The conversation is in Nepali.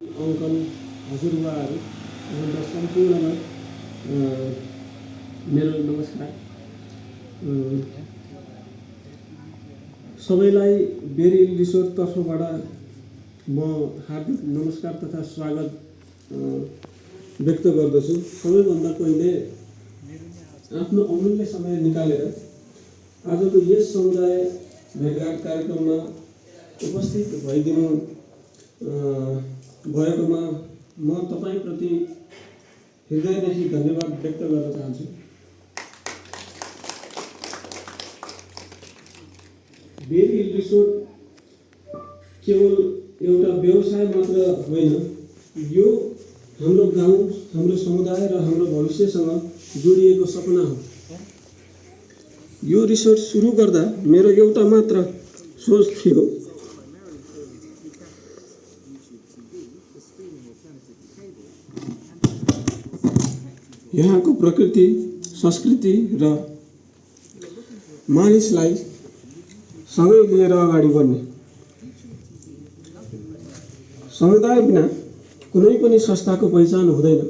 अङ्कल हजुरबाहरू सम्पूर्णमा मेरो नमस्कार। सबैलाई बेरी रिसोर्ट तर्फबाट म हार्दिक नमस्कार तथा स्वागत व्यक्त गर्दछु। सबैभन्दा पहिले आफ्नो अमूल्य समय निकालेर आजको यस समुदाय भेटघाट कार्यक्रममा उपस्थित भइदिनु भएकोमा म तपाईप्रति हृदयदेखि धन्यवाद व्यक्त गर्न चाहन्छु। बेरी रिसोर्ट केवल एउटा व्यवसाय मात्र होइन, यो हाम्रो गाउँ, हाम्रो समुदाय र हाम्रो भविष्यसँग जोडिएको सपना हो। यो रिसोर्ट सुरु गर्दा मेरो एउटा मात्र सोच थियो, यहाँको प्रकृति, संस्कृति र मानिसलाई सँगै लिएर अगाडि बढ्ने। समुदाय बिना कुनै पनि संस्थाको पहिचान हुँदैन।